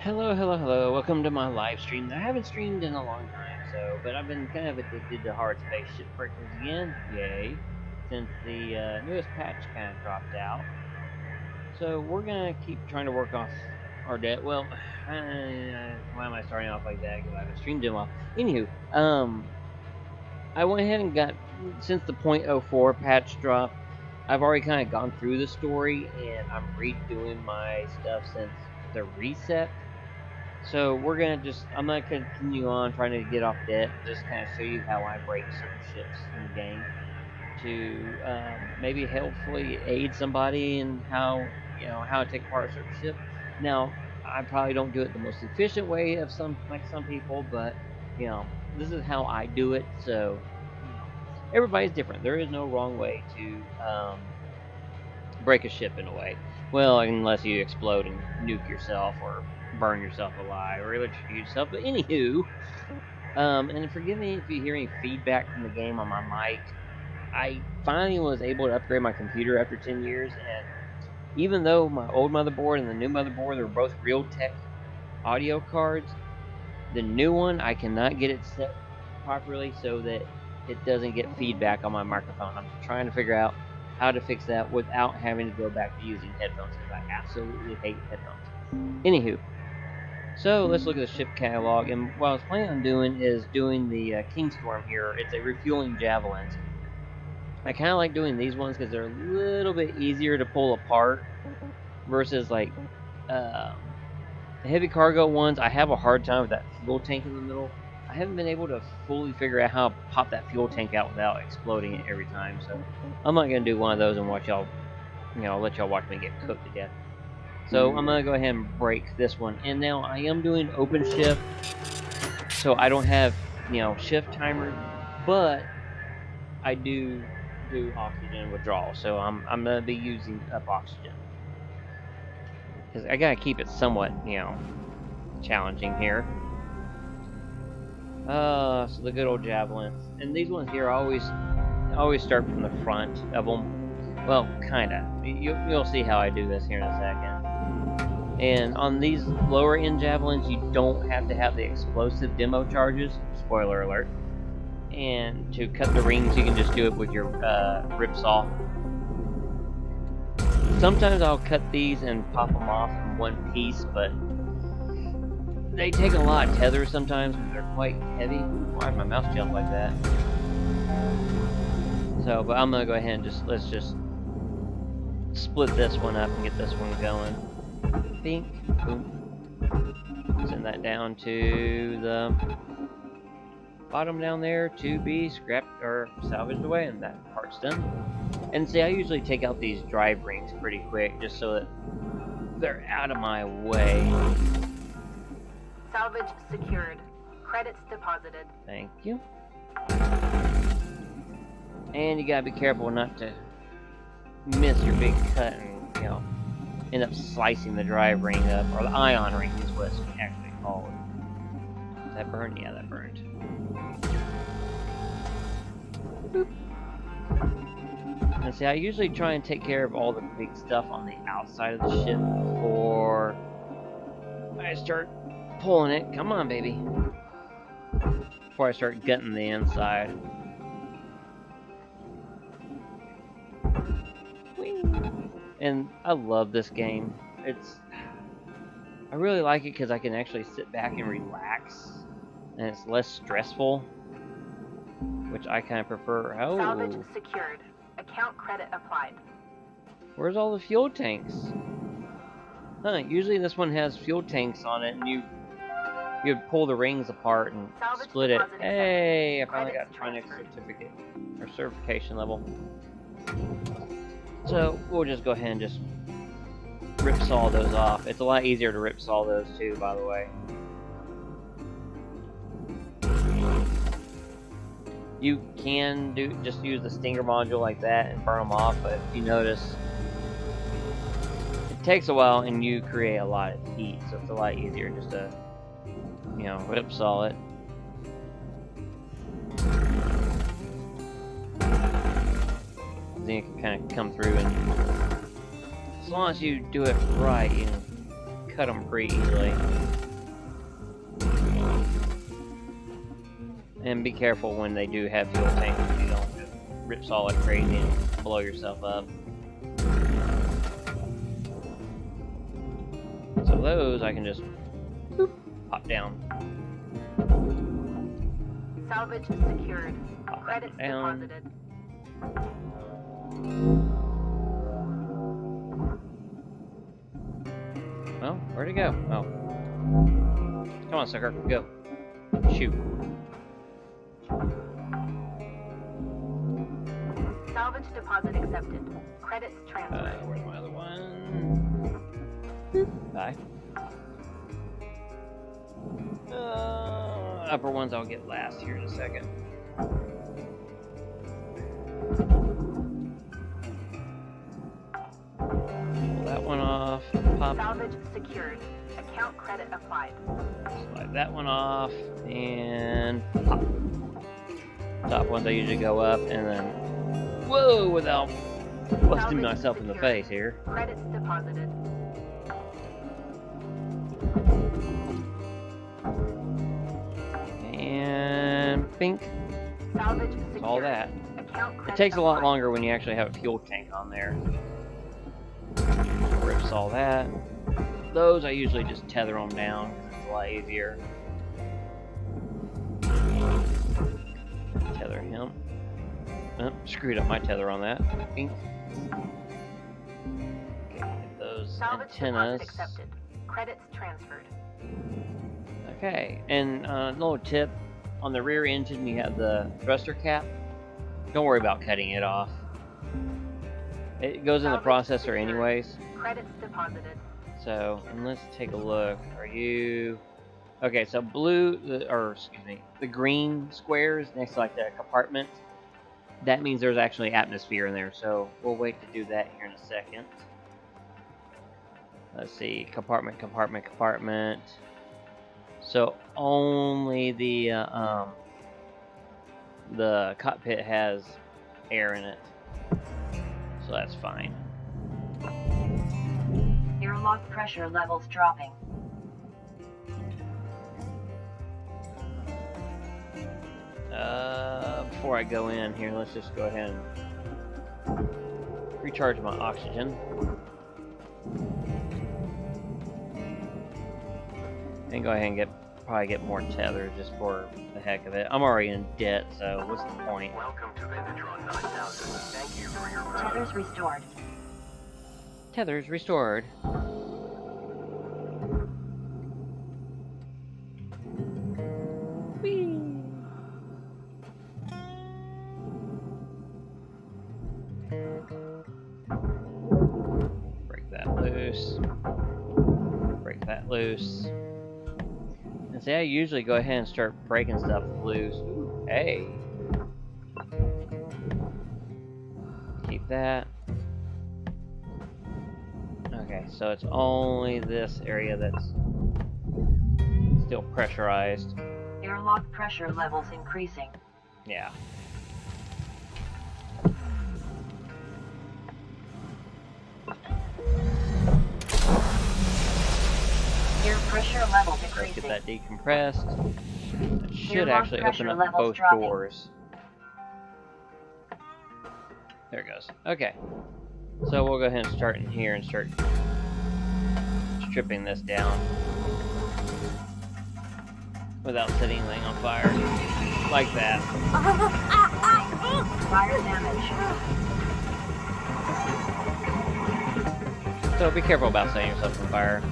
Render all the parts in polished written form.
Hello. Welcome to my live stream. I haven't streamed in a long time, but I've been kind of addicted to Hardspace Shipbreakers again. Yay. Since the newest patch kind of dropped out. So we're going to keep trying to work off our debt. Well, why am I starting off like that? Because I haven't streamed in a while. Anywho, I went ahead and got, since the .04 patch dropped, I've already kind of gone through the story, and I'm redoing my stuff since the reset. So I'm gonna continue on trying to get off debt, just kind of show you how I break certain ships in the game to maybe helpfully aid somebody in how to take apart a certain ship. Now, I probably don't do it the most efficient way of some people, but this is how I do it. So everybody's different. There is no wrong way to break a ship in a way. Well, unless you explode and nuke yourself or burn yourself alive or electrocute yourself. But anywho, and forgive me if you hear any feedback from the game on my mic. I finally was able to upgrade my computer after 10 years, and even though my old motherboard and the new motherboard are both Realtek audio cards, the new one I cannot get it set properly so that it doesn't get feedback on my microphone. I'm trying to figure out how to fix that without having to go back to using headphones, because I absolutely hate headphones. Anywho, so let's look at the ship catalog, and what I was planning on doing is doing the Kingstorm here. It's a refueling javelins. I kind of like doing these ones because they're a little bit easier to pull apart versus like the heavy cargo ones. I have a hard time with that fuel tank in the middle. I haven't been able to fully figure out how to pop that fuel tank out without exploding it every time, so I'm not going to do one of those and watch y'all, let y'all watch me get cooked to death. So I'm going to go ahead and break this one. And now I am doing open shift, so I don't have, shift timer, but I do oxygen withdrawal, so I'm going to be using up oxygen. Because I got to keep it somewhat, challenging here. So the good old javelins. And these ones here always start from the front of them. Well, kinda. You'll see how I do this here in a second. And on these lower end javelins, you don't have to have the explosive demo charges. Spoiler alert. And to cut the rings, you can just do it with your rip saw. Sometimes I'll cut these and pop them off in one piece, but they take a lot of tethers sometimes because they're quite heavy. Why did my mouse jump like that? So, but I'm gonna go ahead and let's just split this one up and get this one going. Bink, boom. Send that down to the bottom down there to be scrapped or salvaged away, and that part's done. And see, I usually take out these drive rings pretty quick just so that they're out of my way. Salvage secured. Credits deposited. Thank you. And you gotta be careful not to miss your big cut and, end up slicing the drive ring up, or the ion ring is what it's actually called. Did that burn? Yeah, that burned. Boop. And see, I usually try and take care of all the big stuff on the outside of the ship before I start pulling it. Come on, baby. Before I start gutting the inside. And I love this game. I really like it because I can actually sit back and relax, and it's less stressful, which I kind of prefer. Oh. Salvage secured. Account credit applied. Where's all the fuel tanks? Huh, usually this one has fuel tanks on it, and you'd pull the rings apart and Salvage split it. deposit Hey, I finally Credits got my next transferred. certificate, or certification level. So, we'll just go ahead and just rip saw those off. It's a lot easier to rip saw those too, by the way. You can just use the stinger module like that and burn them off, but if you notice, takes a while, and you create a lot of heat, so it's a lot easier just to, you know, whipsaw it. Then you can kind of come through, and as long as you do it right, you can cut them pretty easily. And be careful when they do have fuel tanks, so you don't just ripsaw like crazy and blow yourself up. So those I can just boop, pop down. Salvage secured. Pop Credits down. deposited. Well, where'd it go? Oh. Come on, sucker, go. Shoot. Salvage deposit accepted. Credits transferred. Where's my other one? Bye. Upper ones I'll get last here in a second. Pull that one off. Pop. Salvage secured. Account credit applied. Slide that one off and pop. Top ones I usually go up and then whoa without busting myself in the face here. Credits deposited. And bink. Salvage secured. All that. Account It credit takes a lot applied. longer when you actually have a fuel tank on there. Rips all that. Those I usually just tether them down because it's a lot easier. Tether him. Oh, screwed up my tether on that. Bink. Okay, get those Salvage antennas. deposit accepted. Credits transferred. Okay, and little tip, on the rear engine you have the thruster cap. Don't worry about cutting it off. It goes in the processor anyways. Credits deposited. So, and let's take a look. Are you... Okay, so blue, the green squares next to like the compartment, that means there's actually atmosphere in there. So we'll wait to do that here in a second. Let's see, compartment, compartment, compartment. So only the cockpit has air in it, so that's fine. Airlock pressure levels dropping. Before I go in here, let's just go ahead and recharge my oxygen. And go ahead and probably get more tether just for the heck of it. I'm already in debt, so what's the point? Welcome to Vindatron 9000. Thank you for your purchase. Tethers restored. Tethers restored. Whee! Break that loose. Break that loose. And see, I usually go ahead and start breaking stuff loose. Ooh, hey. Keep that. Okay, so it's only this area that's still pressurized. Airlock pressure levels increasing. Yeah. Air pressure levels Let's increasing. get that decompressed. It should Airlock actually pressure open up levels both dropping. doors. There it goes. Okay. So we'll go ahead and start in here and start stripping this down without setting anything on fire. Like that. Fire damage. So be careful about setting yourself on fire.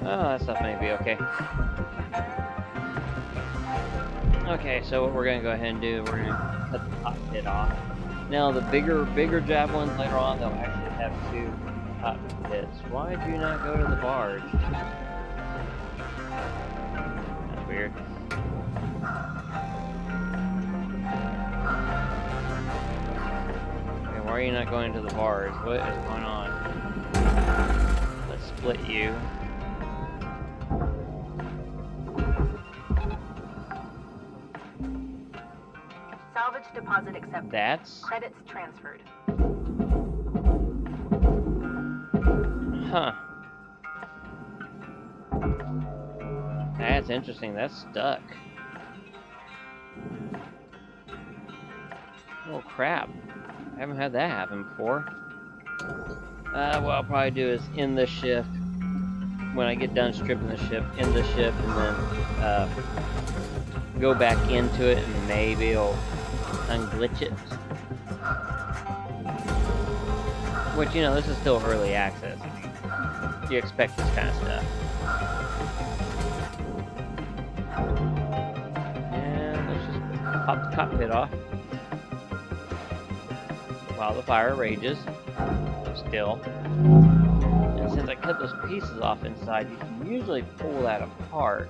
Oh, that stuff may be okay. Okay, so what we're going to go ahead and do, we're going to cut the cockpit off. Now, the bigger javelins later on, they'll actually have two cockpits. Why do you not go to the barge? That's weird. are you not going to the bars? What is going on? Let's split you. Salvage deposit accepted. That's... Credits transferred. Huh. That's interesting. That's stuck. Oh crap. I haven't had that happen before. What I'll probably do is end the shift. When I get done stripping the ship, end the shift, and then go back into it, and maybe it'll unglitch it. Which, you know, this is still early access. You expect this kind of stuff. And let's just pop the cockpit off while the fire rages. Still. And since I cut those pieces off inside, you can usually pull that apart.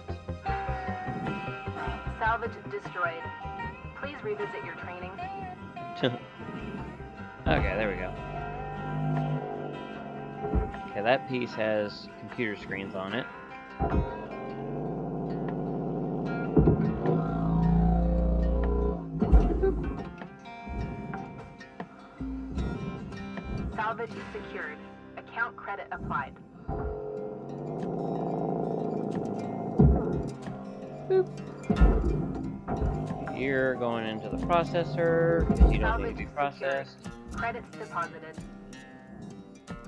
Salvage destroyed. Please revisit your training. Okay, there we go. Okay, that piece has computer screens on it. Salvage secured. Account credit applied. Boop. You're going into the processor because you don't need to be processed. Credits deposited.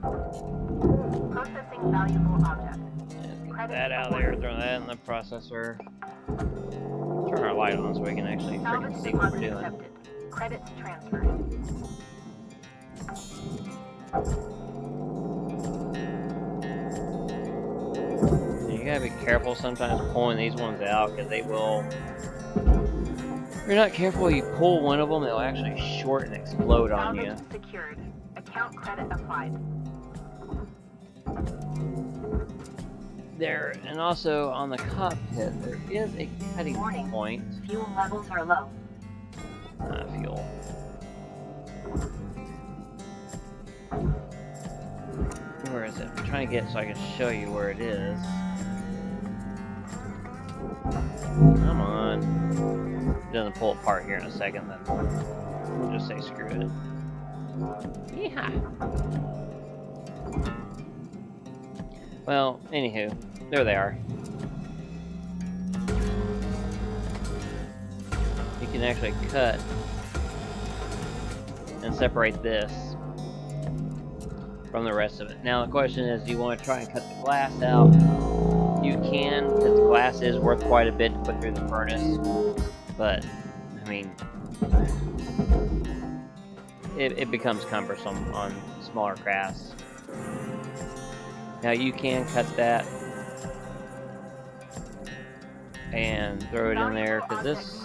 Processing valuable object. Just get that out of there, throw that in the processor. Turn our light on so we can actually freaking see what we're doing. Accepted. Credits transferred. You gotta be careful sometimes pulling these ones out because they will. If you're not careful, you pull one of them, they'll actually short and explode on you. Salvage secured. Account credit applied. There, and also on the cockpit, there is a cutting Warning. point. Fuel levels are low. Fuel. Where is it? I'm trying to get it so I can show you where it is. Come on. It doesn't pull apart here in a second, then we'll just say screw it. Yeehaw! Well, anywho, there they are. You can actually cut and separate this from the rest of it. Now the question is, do you want to try and cut the glass out? You can, because the glass is worth quite a bit to put through the furnace, but, I mean, it becomes cumbersome on smaller crafts. Now you can cut that and throw it in there, because this...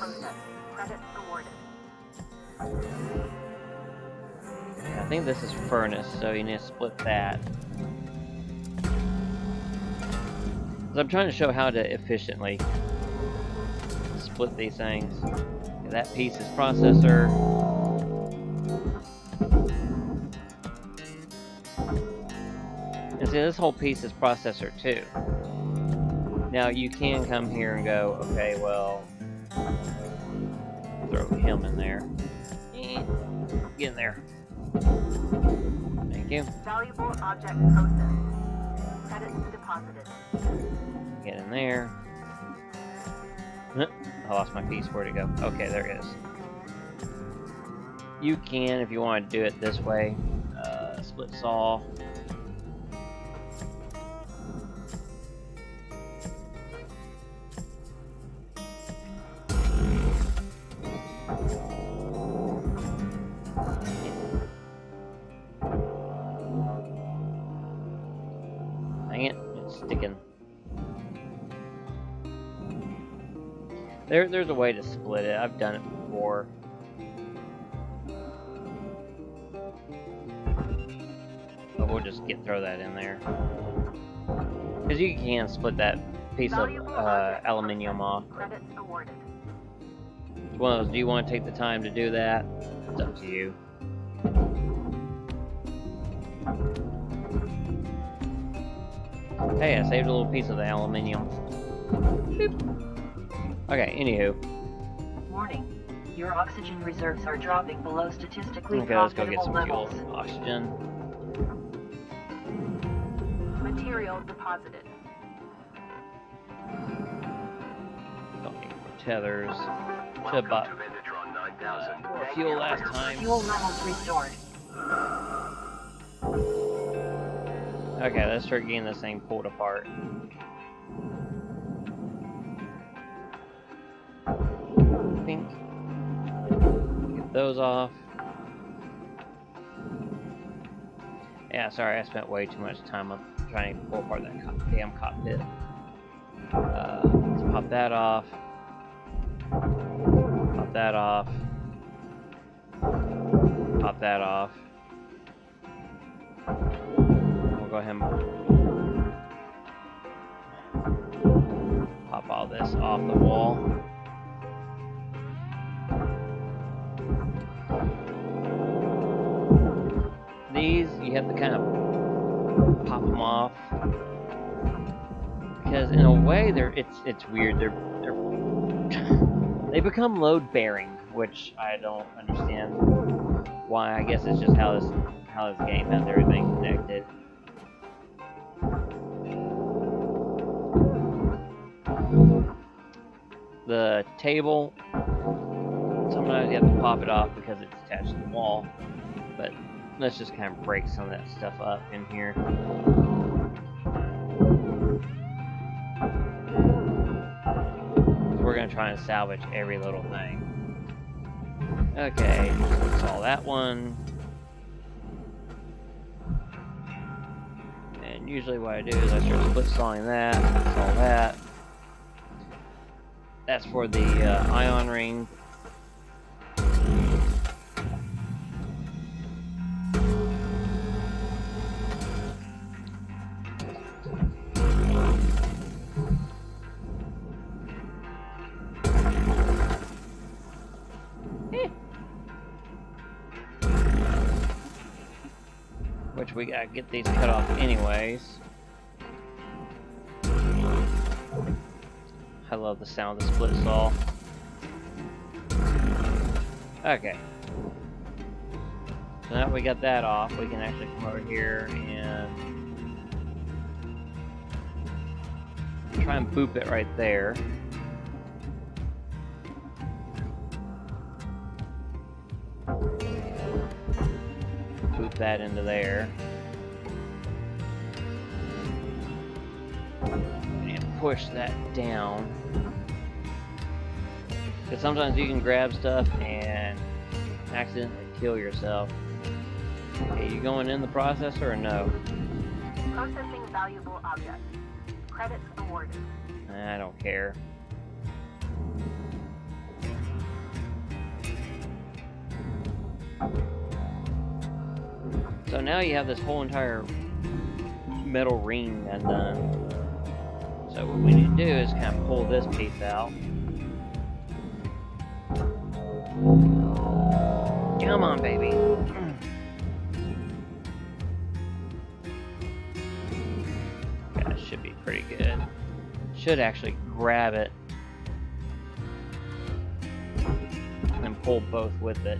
Credits awarded. I think this is furnace, so you need to split that. So I'm trying to show how to efficiently split these things. Okay, that piece is processor. And see, this whole piece is processor too. Now you can come here and go, okay, well, throw him in there. Get in there. Thank you. Valuable object processed. Credits deposited. Get in there. I lost my piece. Where'd it go? Okay, there it is. You can, if you want to do it this way, split saw. Dang it, it's sticking. There's a way to split it. I've done it before. But we'll just throw that in there. Because you can split that piece of aluminium off. Credits awarded. It's one of those, do you want to take the time to do that? It's up to you. Hey, I saved a little piece of the aluminium. Boop. Okay, anywho. Warning. Your oxygen reserves are dropping below statistically Okay, let's go get profitable some fuel. levels. Oxygen. Material deposited. Don't need more tethers. Should have Welcome bought to Metatron 9000. more Thank fuel you for last your time. Fuel levels restored. Okay, let's start getting this thing pulled apart. Pink. Get those off. Yeah, sorry, I spent way too much time up trying to pull apart that damn cockpit. Let's pop that off. Pop that off. Pop that off. We'll go ahead and pop all this off the wall. These, you have to kind of pop them off. Because in a way, it's weird. They become load bearing, which I don't understand why. I guess it's just how this game has everything connected. The table, sometimes you have to pop it off because it's attached to the wall. But let's just kind of break some of that stuff up in here. We're going to try and salvage every little thing. Okay, install that one. And usually what I do is I start split sawing that, install that. That's for the ion ring. Which we gotta get these cut off anyways. I love the sound of the split saw. Okay. So now we got that off, we can actually come over here and try and boop it right there. Boop that into there. And push that down. Because sometimes you can grab stuff and accidentally kill yourself. Okay, you going in the processor or no? Processing valuable object. Credits awarded. I don't care. So now you have this whole entire metal ring done. So what we need to do is kind of pull this piece out. Come on, baby. That should be pretty good. Should actually grab it and pull both with it.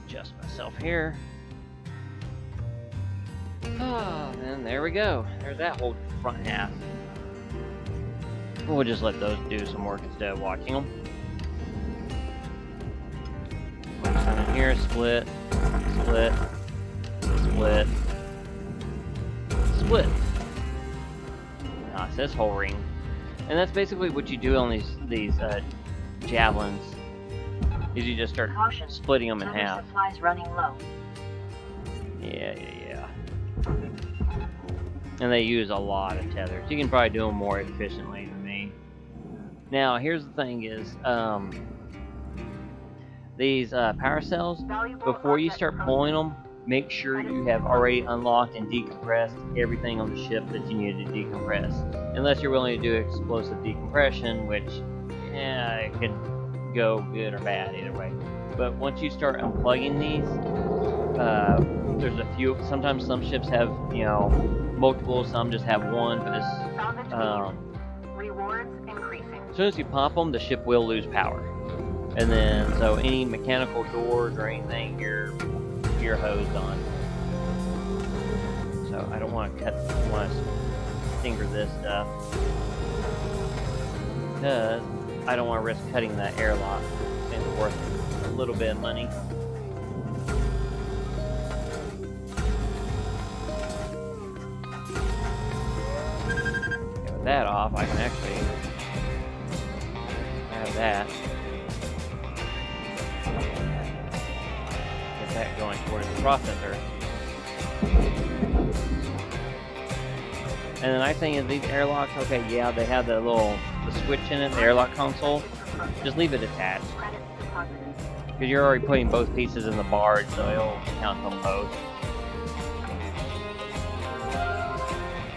Adjust myself here. Oh, and there we go. There's that whole front half. We'll just let those do some work instead of watching them. Put some in here, split, split, split, split. Now it's this whole ring. And that's basically what you do on these javelins. Is you just start Caution. splitting them in Tether half. supplies running low. Yeah. And they use a lot of tethers. You can probably do them more efficiently than me. Now, here's the thing is, these power cells, Valuable before you object start processed. pulling them, make sure you have already unlocked and decompressed everything on the ship that you need to decompress. Unless you're willing to do explosive decompression, which, yeah, it could go good or bad either way. But once you start unplugging these, there's a few. Sometimes some ships have, you know, multiple. Some just have one. But Rewards increasing. as soon as you pop them, the ship will lose power. And then, so any mechanical doors or anything, you're hosed on. So I don't want to stinger this stuff because I don't want to risk cutting that airlock. It's worth a little bit of money. Okay, with that off, I can actually have that. Get that going towards the processor. And the nice thing is these airlocks, okay, yeah, they have the switch in it, the airlock console. Just leave it attached. Because you're already putting both pieces in the barge, so it'll count them both.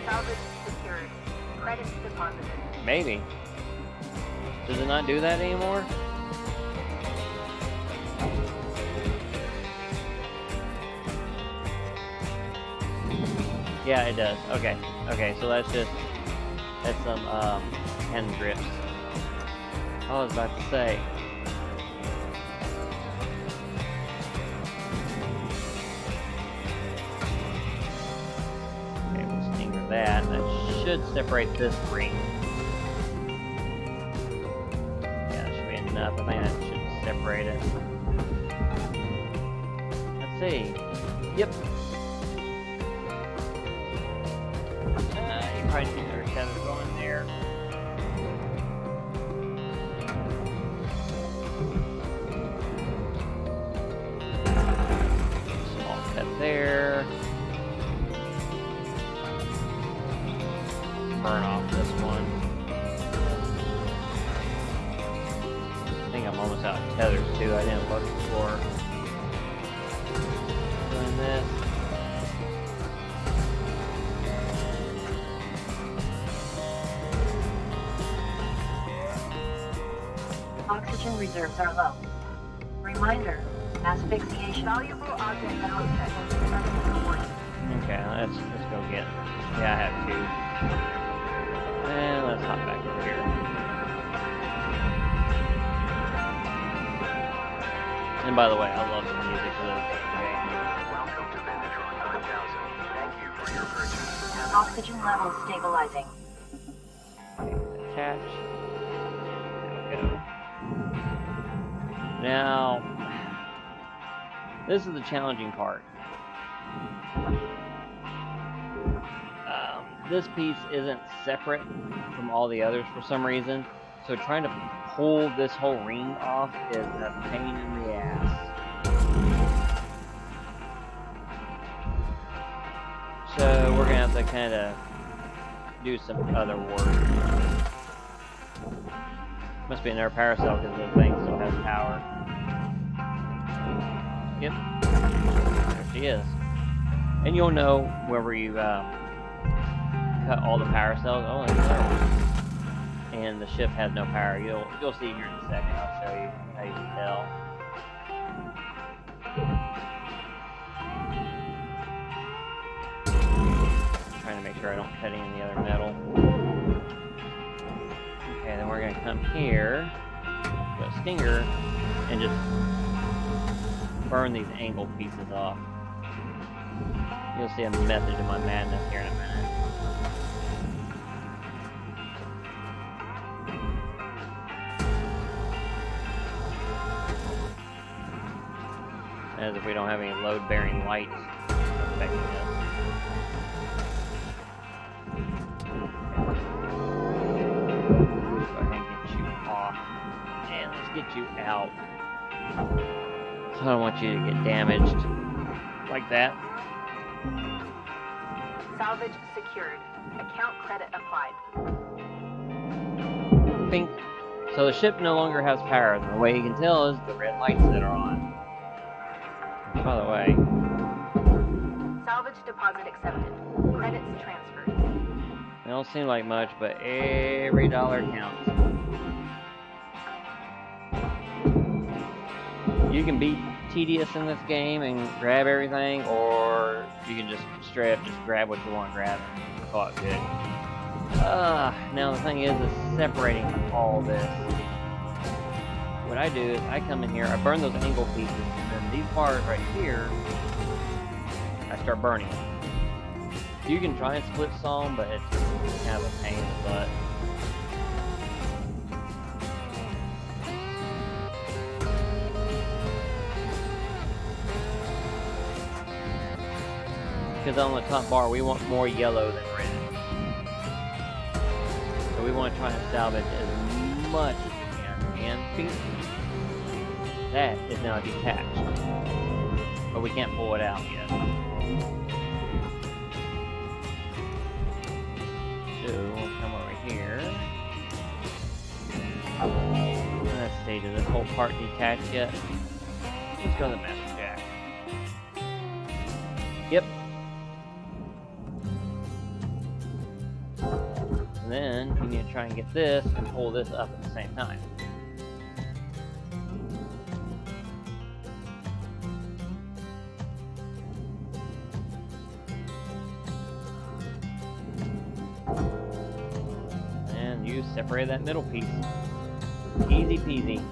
Salvage secured. Credits deposited. Maybe. Does it not do that anymore? Yeah, it does. Okay. Okay, so that's some hand grips. I was about to say. Okay, we'll stinger that. That should separate this ring. Yeah, that should be enough. I think that should separate it. Let's see. Yep. You probably see there's tether going there. Small cut there. Burn off this one. I think I'm almost out of tethers too. I didn't look before doing this. Oxygen reserves are low. Reminder, asphyxiation. Valuable object value check. Okay, let's go get. Yeah, I have two. And let's hop back over here. And by the way, I love some music for this game. Welcome to Vendatron 9000. Thank you for your purchase. Oxygen levels stabilizing. Attach. There we go. Now, this is the challenging part. This piece isn't separate from all the others for some reason, so trying to pull this whole ring off is a pain in the ass. So we're gonna have to kind of do some other work. Must be another power cell because the thing still has power. Yep. There she is. And you'll know whenever you cut all the power cells. Oh, there's another one. And the ship has no power. You'll see here in a second. I'll show you how you can tell. Trying to make sure I don't cut any of the other metal. Okay, then we're gonna come here, put a stinger, and just burn these angle pieces off. You'll see a method to my madness here in a minute. As if we don't have any load-bearing lights affecting us. Go ahead and get you off. And let's get you out. I don't want you to get damaged like that. Salvage secured. Account credit applied. Pink. So the ship no longer has power. And the way you can tell is the red lights that are on. By the way, Salvage deposit accepted. Credits transferred. they don't seem like much, but every dollar counts. You can be tedious in this game and grab everything, or you can just straight up just grab what you want to grab and call it good. Now the thing is separating all this. What I do is I come in here, I burn those angle pieces, and then these bars right here, I start burning them. You can try and split some, but it's kind of a pain in the butt. Because on the top bar, we want more yellow than red. So we want to try and salvage as much as we can. And pink, that is now detached. But we can't pull it out yet. So we'll come over here. Let's see, does this whole part detach yet? Let's go to the master jack. Yep. And then you need to try and get this and pull this up at the same time. And you separate that middle piece. Easy peasy.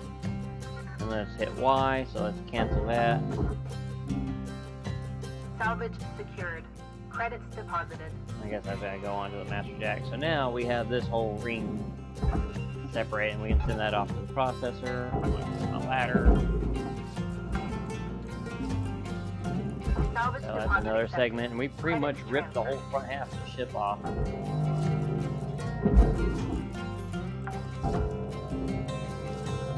And let's hit Y, so let's cancel that. Salvage secured. Credits deposited. I guess I've got to go onto the master jack. So now we have this whole ring separated, and we can send that off to the processor. A ladder. Salvage So that's deposit another accepted. segment, and we pretty much Credits ripped the whole transferred. front half of the ship off.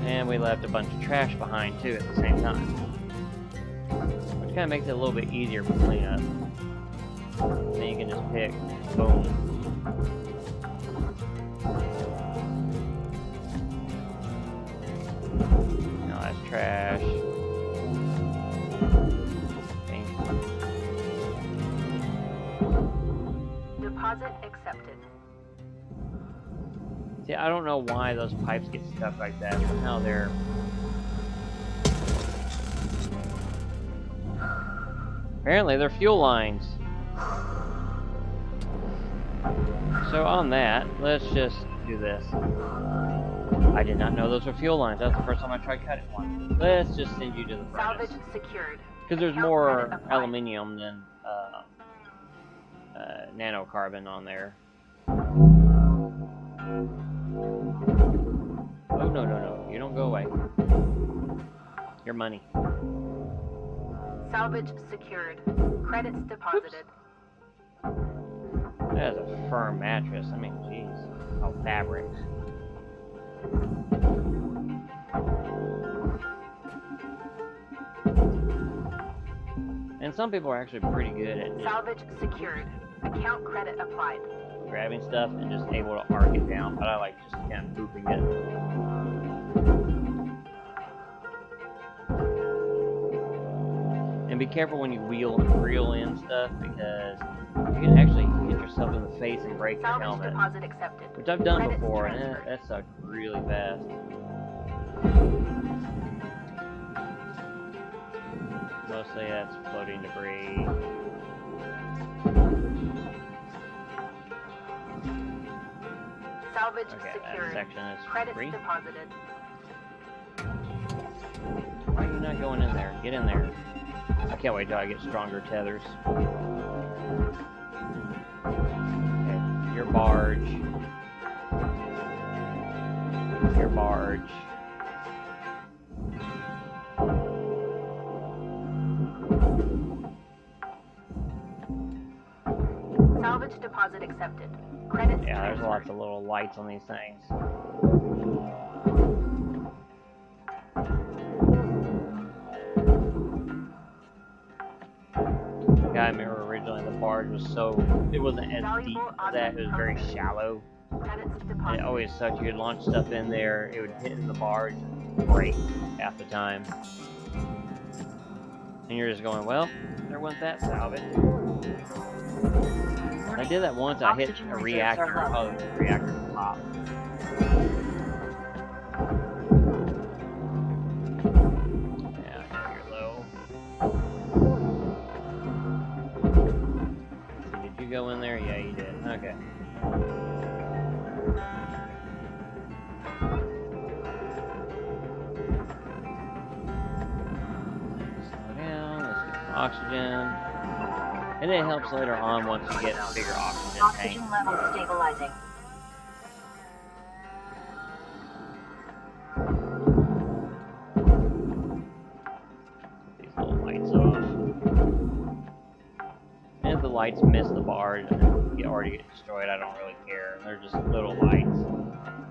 And we left a bunch of trash behind too at the same time. Which kind of makes it a little bit easier for cleanup. Then you can just pick, boom. Now that's trash. Okay. Deposit accepted. See, I don't know why those pipes get stuck like that. Somehow they're... Apparently they're fuel lines. So on that, let's just do this. I did not know those were fuel lines. That's the first time I tried cutting one. Let's just send you to the furnace. Salvage secured. Because there's Account more credit applied. aluminium than nanocarbon on there. Oh, no. You don't go away. Your money. Salvage secured. Credits deposited. That is a firm mattress. I mean, jeez. Oh, fabric. And some people are actually pretty good at just Salvage secured. Account credit applied. grabbing stuff and just able to arc it down, but I like just kind of booping it. And be careful when you reel in stuff, because you can actually hit yourself in the face and break your Salvage helmet. deposit accepted. Which I've done Credits before, and transferred. that sucked really fast. Mostly that's floating debris. Salvage Okay, that secured. section is Credits free. deposited. Why are you not going in there? Get in there. I can't wait till I get stronger tethers. Okay, your barge. Your barge. Salvage deposit accepted. Credits Yeah, there's transferred. lots of little lights on these things. Yeah, I remember originally the barge was it wasn't as deep as that, it was very shallow. Credits And it deposited. always sucked. You would launch stuff in there, it would hit in the barge and break half the time. And you're just going, well, there went that salvage. I did that once, I hit Oxygen a reserves reactor. are low. Oh, the reactor popped. Yeah, you go in there? Yeah, you did. Okay. Slow down. Let's get some oxygen. And it helps later on once you get a bigger oxygen tank. Oxygen levels stabilizing. These little lights off. And if the lights miss the bar and already get destroyed, I don't really care. They're just little lights.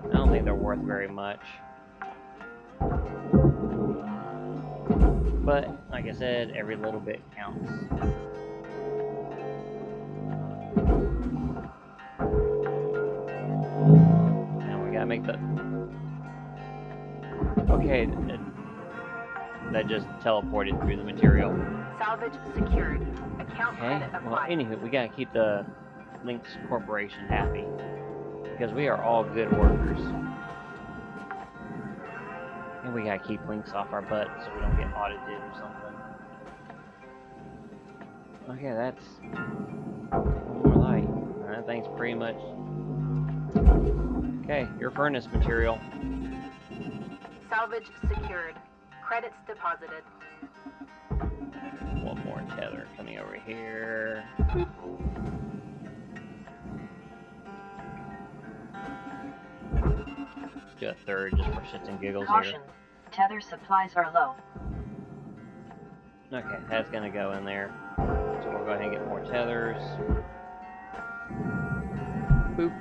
I don't think they're worth very much. But, like I said, every little bit counts. Now we gotta make the... Okay, that just teleported through the material. Salvage secured. Account Okay, credit well, applied. anywho, we gotta keep the Lynx Corporation happy. Because we are all good workers. And we gotta keep Lynx off our butt so we don't get audited or something. Okay, that's one more light. That thing's pretty much... Okay, your furnace material. Salvage secured. Credits deposited. One more tether coming over here. Do a third just for shits and giggles Caution. here. Tether supplies are low. Okay, that's gonna go in there. So we'll go ahead and get more tethers. Boop.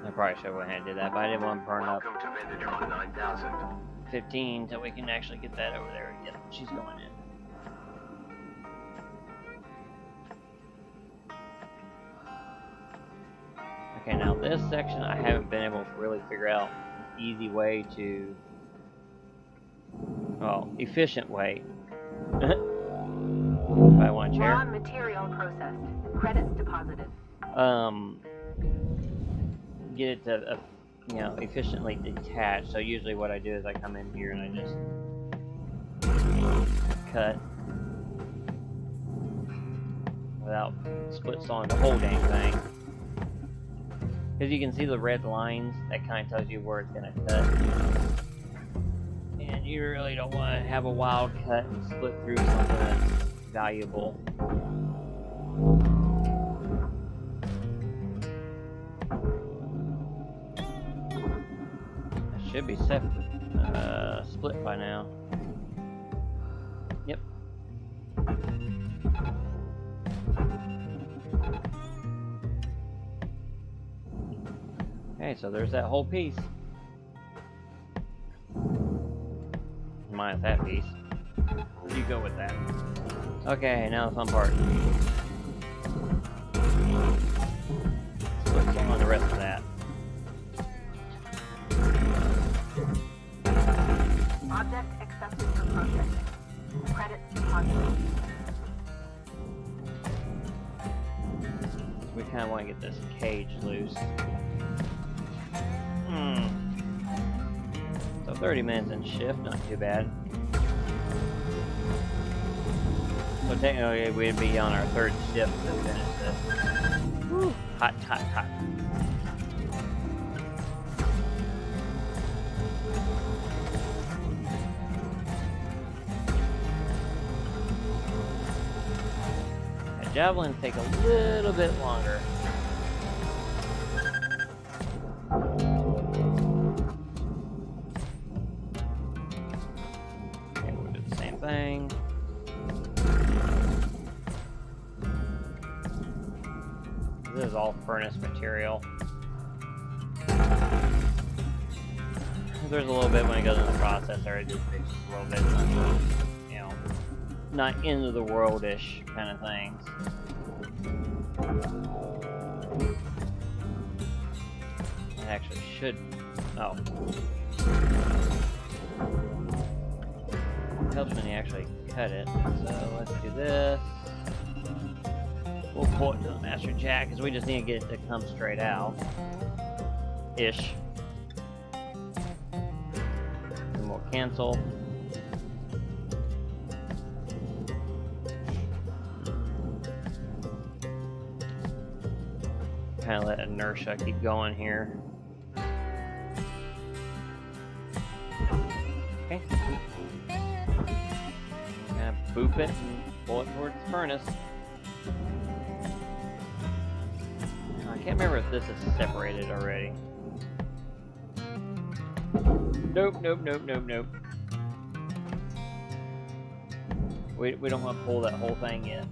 I probably should have went ahead and did that, but I didn't want to burn up Welcome to Vendatron 9000. 15 until we can actually get that over there. Yep, she's going in. Okay, now this section I haven't been able to really figure out an easy way to... Well, efficient way. If I want a Raw chair. material processed. Credits deposited. Get it to, you know, efficiently detach. So usually what I do is I come in here and I just cut without split sawing the whole dang thing. Because you can see the red lines, that kind of tells you where it's going to cut. And you really don't want to have a wild cut and split through something that's valuable. That should be split by now. Yep. Okay, so there's that whole piece. Minus that piece. You go with that. Okay, now the fun part. Let's put on the rest of that. Object accepted for processing. Credits deposited. We kind of want to get this cage loose. So 30 minutes in shift, not too bad. So technically we'd be on our third shift to finish this. Woo. Hot, hot, hot. And javelins take a little bit longer. Thing. This is all furnace material. There's a little bit when it goes in the processor, it just fixes a little bit, you know, not end of the world-ish kind of things. It actually should. Oh. Helps when you actually cut it. So let's do this. We'll pull it to the master jack because we just need to get it to come straight out. Ish. And we'll cancel. kind of let inertia keep going here. Okay. Gonna boop it and pull it towards the furnace. I can't remember if this is separated already. Nope, nope, nope, nope, nope. We don't want to pull that whole thing yet.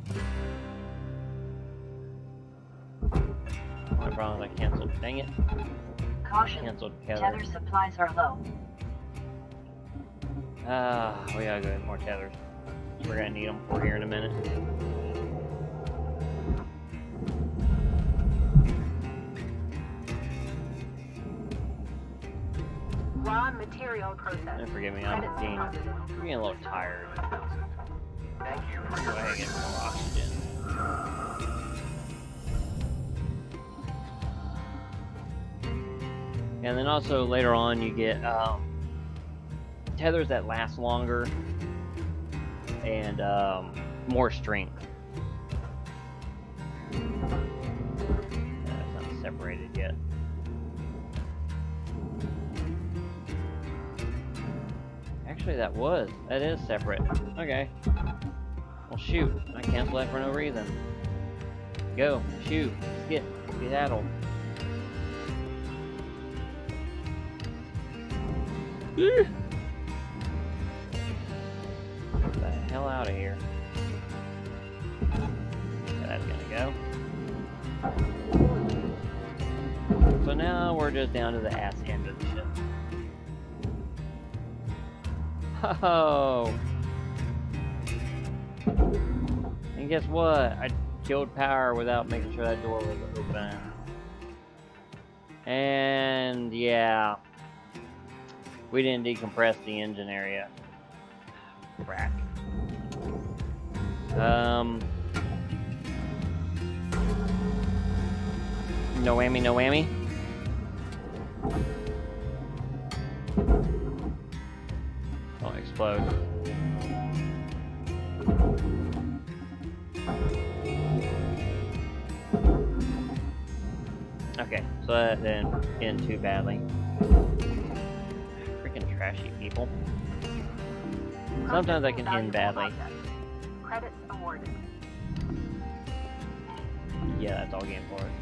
My problem is I canceled. Dang it. Caution. Canceled Tether supplies are low. We gotta go get more tethers. We're gonna need them for here in a minute. Raw material process. And forgive me, I'm getting a little tired. Thank you for Go your ahead and get purchase. more oxygen. And then also later on you get tethers that last longer and more strength. It's not separated yet. Actually, that is separate. Okay. Well, shoot. I canceled that for no reason. Go. Shoot. Skedaddle. Get the hell out of here. That's gonna go. So now we're just down to the ass end of the ship. Oh! And guess what? I killed power without making sure that door was open. And yeah. We didn't decompress the engine area. Crack. No whammy, no whammy. Don't explode. Okay, so that didn't end too badly. Freaking trashy people. Sometimes I can end badly. Credits awarded. Yeah, that's all game for it.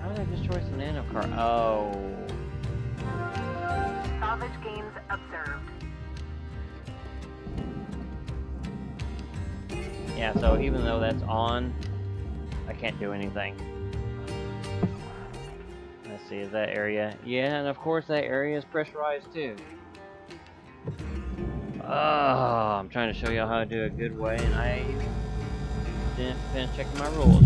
How did I destroy some nano car? Oh. Salvage gains observed. Yeah, so even though that's on, I can't do anything. Let's see, is that area? Yeah, and of course that area is pressurized too. Oh, I'm trying to show y'all how to do it a good way, and I didn't finish checking my rules.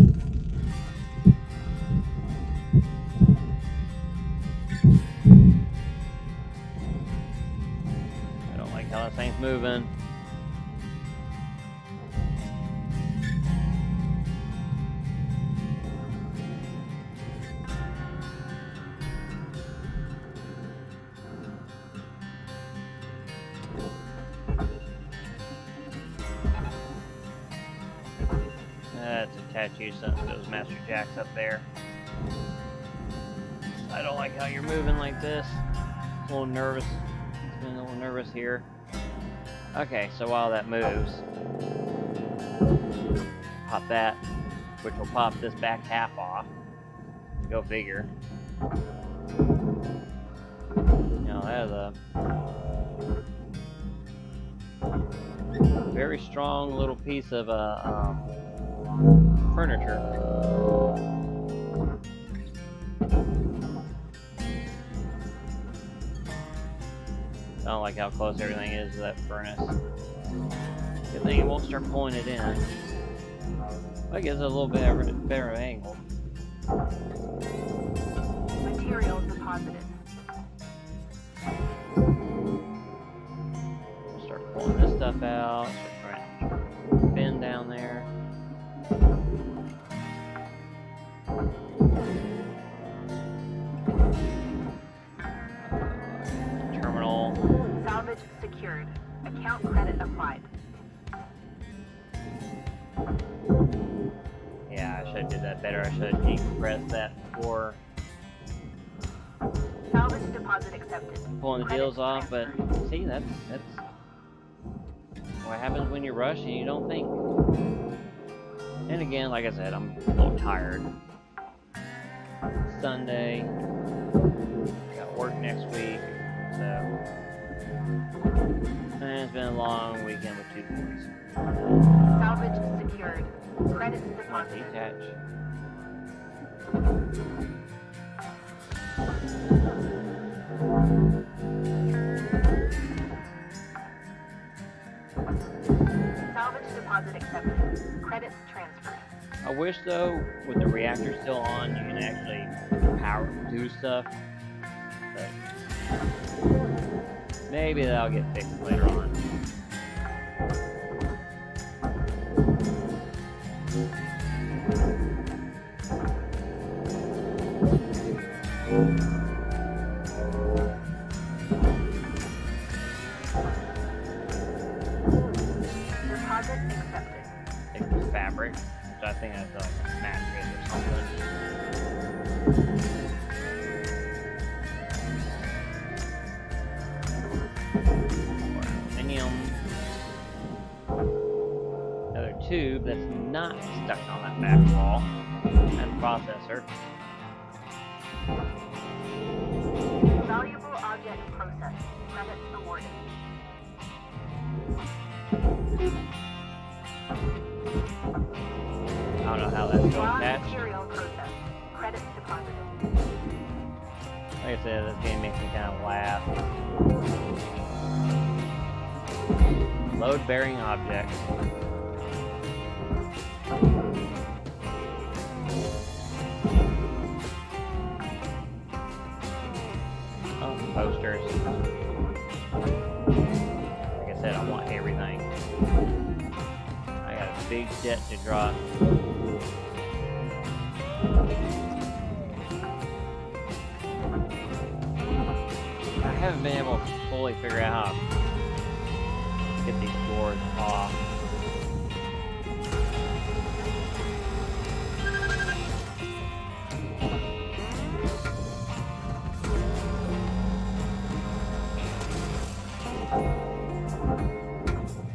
I don't like how that thing's moving. Let's attach you some of those master jacks up there. I don't like how you're moving like this. A little nervous. It's been a little nervous here. Okay, so while that moves, pop that, which will pop this back half off. Go figure. Now that is a very strong little piece of furniture. I don't like how close everything is to that furnace. Good thing it won't start pulling it in. That gives it a little bit better angle. Material deposited. Start pulling this stuff out. Start trying to bend down there. Terminal. Salvage secured. Account credit applied. Yeah, I should should have did that better. I should have decompressed that before Salvage deposit accepted. pulling the Credits deals off. But transferred. see, that's what happens when you rush and you don't think. And again, like I said, I'm a little tired. Sunday, got work next week, so and it's been a long weekend with 2 boys. Salvage secured. Credits Not deposited. detach. Salvage deposit accepted. Credits transferred. I wish though, with the reactor still on, you can actually do stuff. But maybe that'll get fixed later on. Deposit accepted. Like fabric, which I think that's like a mattress or something. Aluminium. Another tube that's not stuck on that back wall. And processor. Valuable object processed. Credits awarded. I don't know how that's going to Raw attach. material processed. Credits deposited. Like I said, this game makes me kind of laugh. Load bearing objects. Oh, posters. Like I said, I want everything. I got a big debt to drop. I haven't been able to fully figure out how to get these doors off.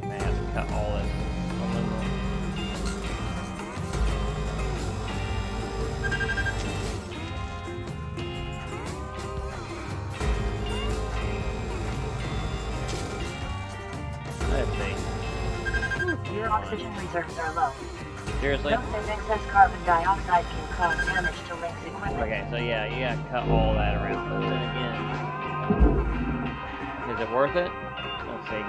Man, I have to cut all this aluminum. Let's see. Your oxygen reserves are low. Seriously? Note that excess carbon dioxide can cause damage to Link's equipment. Okay, so yeah, you gotta cut all that around. But then again, is it worth it? Let's see.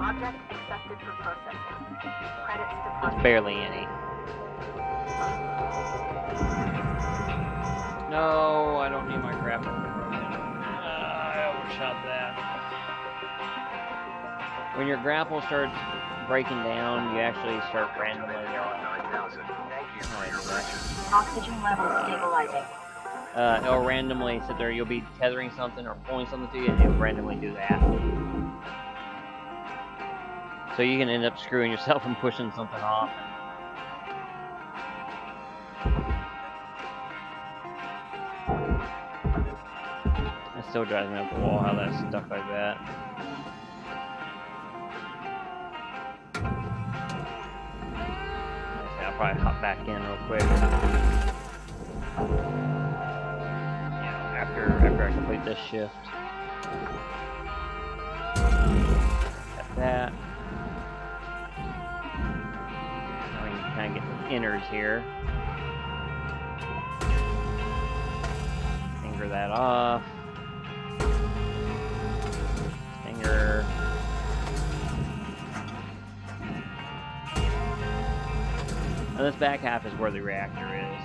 Object accepted for processing. Credits It's deposited. barely any. No, I don't need my grapple. I overshot that. When your grapple starts breaking down, you actually start randomly. 9000. Thank you for your purchase. Oxygen levels stabilizing. It'll randomly sit there. You'll be tethering something or pulling something to you, and it'll randomly do that. So you can end up screwing yourself and pushing something off. It still drives me up the wall how that's stuck like that. I'll probably hop back in real quick. Yeah, after I complete this shift. Got that. Now we can kind of get the inners here. Finger that off. Finger. And this back half is where the reactor is.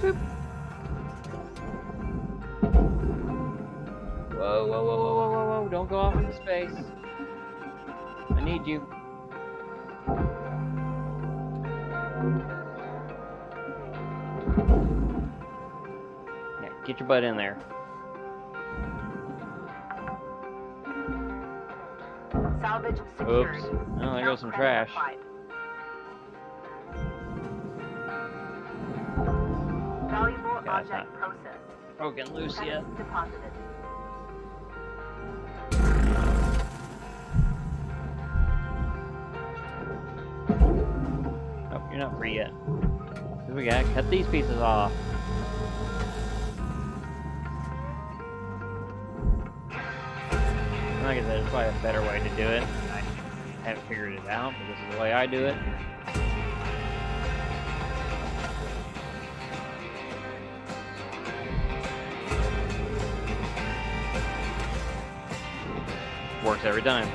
Boop. Whoa, whoa, whoa, whoa, whoa, whoa, whoa. Don't go off into space. I need you. Yeah, Get your butt in there. Salvage secured. Oops. Oh, there goes some Count credit trash. applied. Valuable Okay, that's object processed. Broken loose yet. Credits deposited. Oh, you're not free yet. Here we got. Cut these pieces off. Like I said, there's probably a better way to do it. I haven't figured it out, but this is the way I do it. Works every time.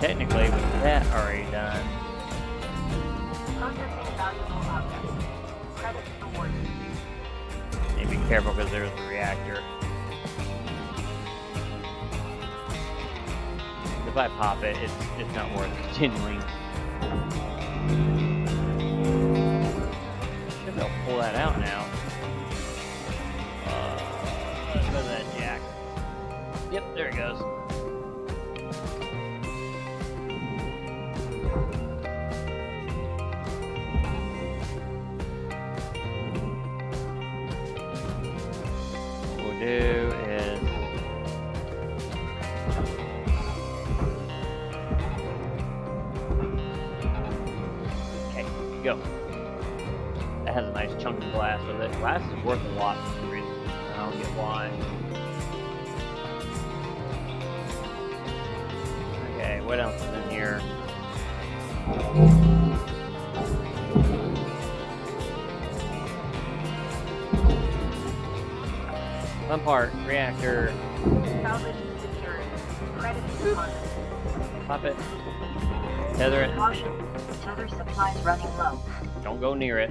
Technically, with that already done, Processing valuable objects. Credits awarded. need to be careful because there's the reactor. If I pop it, it's not worth continuing. Should be able to pull that out now. Let's go to that jack. Yep, there it goes. What we'll do is go. That has a nice chunk of glass with it. Glass is worth a lot for some reason. I don't get why. Okay, what else is in here? Fun part, reactor. Salvage secured. Credits deposited. Pop it. Tether it. Caution. Tether supplies running low. Don't go near it.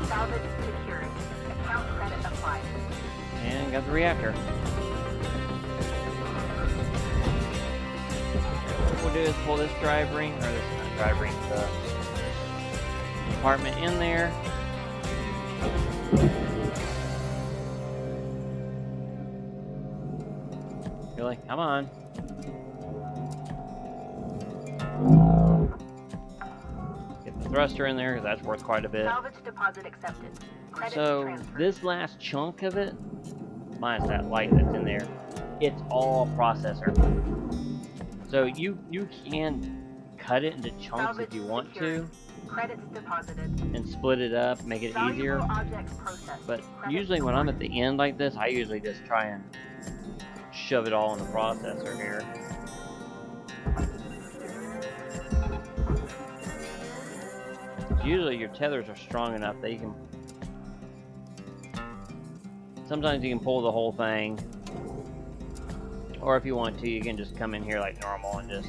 Salvage secured. Account credit applied. And got the reactor. What we'll do is pull this drive ring, or this not drive ring, the compartment in there. Really? Come on. Get the thruster in there, because that's worth quite a bit. Salvage deposit accepted. Credits So transferred. this last chunk of it, minus that light that's in there, it's all processor. So you can cut it into chunks Salvage if you want secured. to, Credits deposited. and split it up, make it Valuable easier. objects processed. But Credits usually when I'm at awarded. the end like this, I usually just try and shove it all in the processor here. Usually your tethers are strong enough that you can... Sometimes you can pull the whole thing. Or if you want to, you can just come in here like normal and just...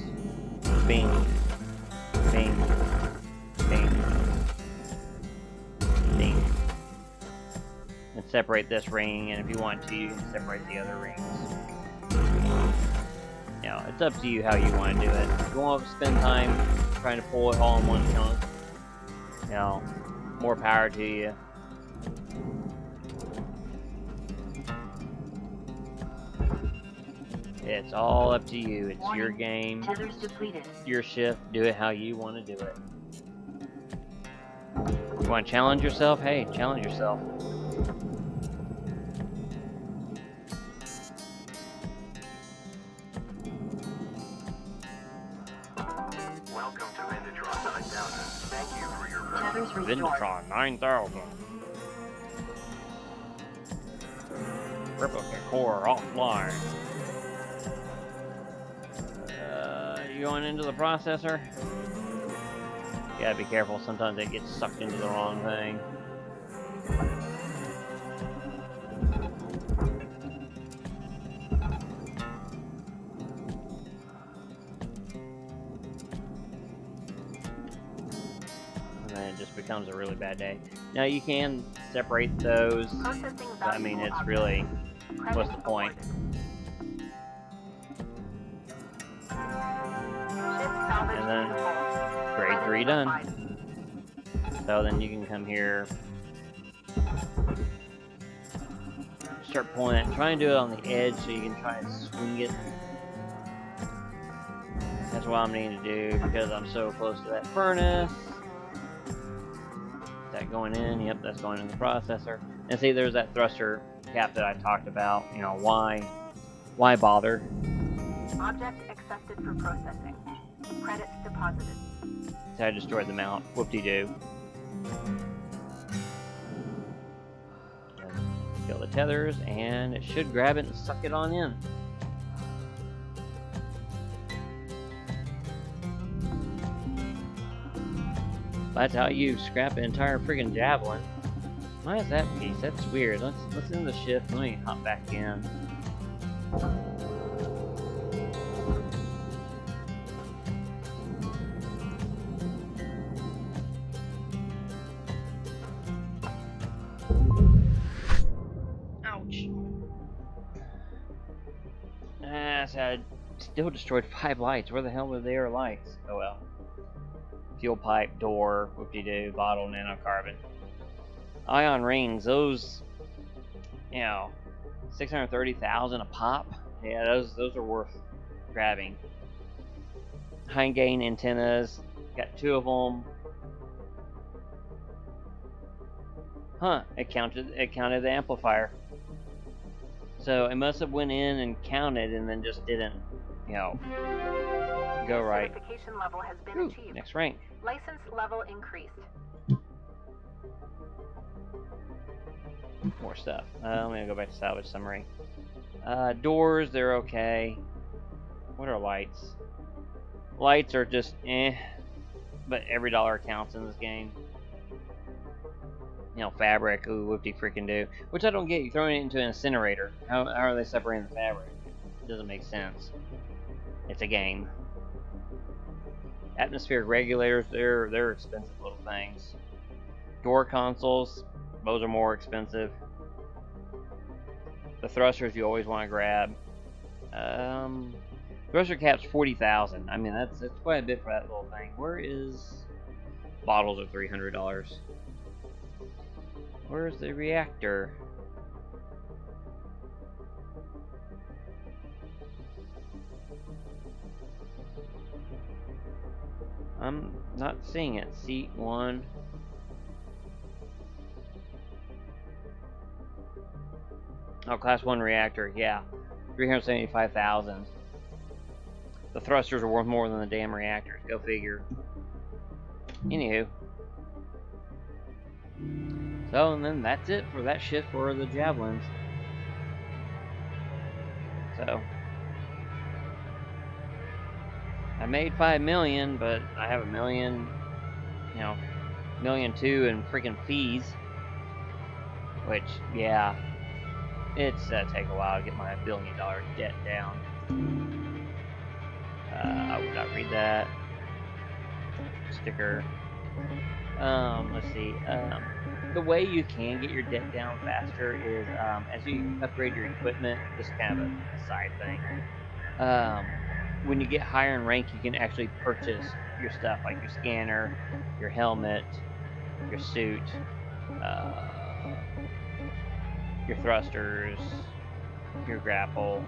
Bing. Bing. Bing. Bing. And separate this ring, and if you want to, you can separate the other rings. You know, it's up to you how you want to do it. If you want to spend time trying to pull it all in one chunk, you know, more power to you. It's all up to you. It's your Warning. game, Tethers depleted. your shift. Do it how you want to do it. You want to challenge yourself? Hey, challenge yourself. Welcome to Vendatron 9000. Thank you for your purchase. Tethers restored. Vendatron 9000. Replica core offline. You going into the processor? You gotta be careful, sometimes it gets sucked into the wrong thing. And then it just becomes becomes a really bad day. Now you can separate those, Processing but I mean, valuable it's really, objects. what's the Credit point? awarded. Ship salvage And then complete. grade Credit 3 done. applied. So then you can come here, start pulling it, try and do it on the edge so you can try and swing it. That's what I'm needing to do because I'm so close to that furnace. Is that going in? Yep, that's going in the processor. And see, there's that thruster cap that I talked about. You know, why bother? Object accepted for processing. Credits deposited. So I destroyed the mount. Whoop-de-doo. Kill the tethers, and it should grab it and suck it on in. That's how you scrap an entire friggin' javelin. Why is that piece? That's weird. Let's end the shift. Let me hop back in. Ouch. So I still destroyed 5 lights. Where the hell were there lights? Oh well. Fuel pipe, door, whoop-de-doo, bottle, nanocarbon. Ion rings, those, you know, 630,000 a pop. Yeah, those are worth grabbing. High gain antennas, got 2 of them. Huh, it counted the amplifier. So it must have went in and counted and then just didn't, you know, go right. Certification level has been Ooh, achieved. next rank. License level increased. More stuff. I'm gonna go back to salvage summary. Doors, they're okay. What are lights? Lights are just but every dollar counts in this game. You know, fabric, ooh, whoopty freaking do. Which I don't get. You're throwing it into an incinerator. How are they separating the fabric? It doesn't make sense. It's a game. Atmospheric regulators, they're expensive little things. Door consoles, those are more expensive. The thrusters you always want to grab. Thruster cap's 40,000. I mean, that's quite a bit for that little thing. Where is bottles of $300? Where's the reactor? I'm not seeing it. Seat 1. Oh, class 1 reactor, yeah. 375,000. The thrusters are worth more than the damn reactors. Go figure. Anywho. So, and then that's it for that shift for the javelins. So. I made 5 million, but I have 1 million, you know, 1.2 million in freaking fees. Which, yeah. It's take a while to get my $1 billion debt down. I would not read that. Sticker. Let's see. The way you can get your debt down faster is as you upgrade your equipment. This is kind of a side thing. When you get higher in rank, you can actually purchase your stuff, like your scanner, your helmet, your suit, your thrusters, your grapple,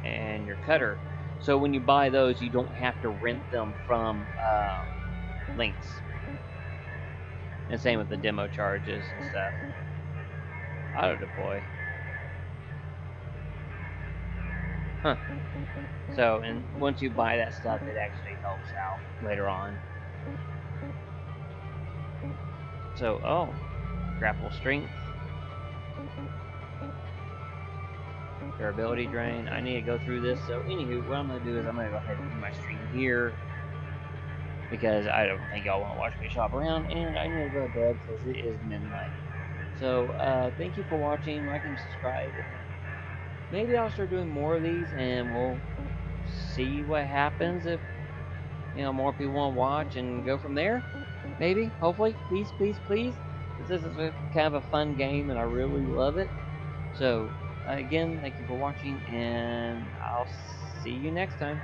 and your cutter. So when you buy those, you don't have to rent them from links. And same with the demo charges and stuff. Auto deploy. Huh. So, and once you buy that stuff, it actually helps out later on. So, oh, grapple strength. Durability drain. I need to go through this. So, anywho, what I'm going to do is I'm going to go ahead and end my stream here. Because I don't think y'all want to watch me shop around. And I need to go to bed because it is midnight. So, thank you for watching. Like and subscribe. Maybe I'll start doing more of these and we'll see what happens if, you know, more people want to watch and go from there. Maybe, hopefully, please, please, please. This is a kind of a fun game, and I really love it. So, again, thank you for watching, and I'll see you next time.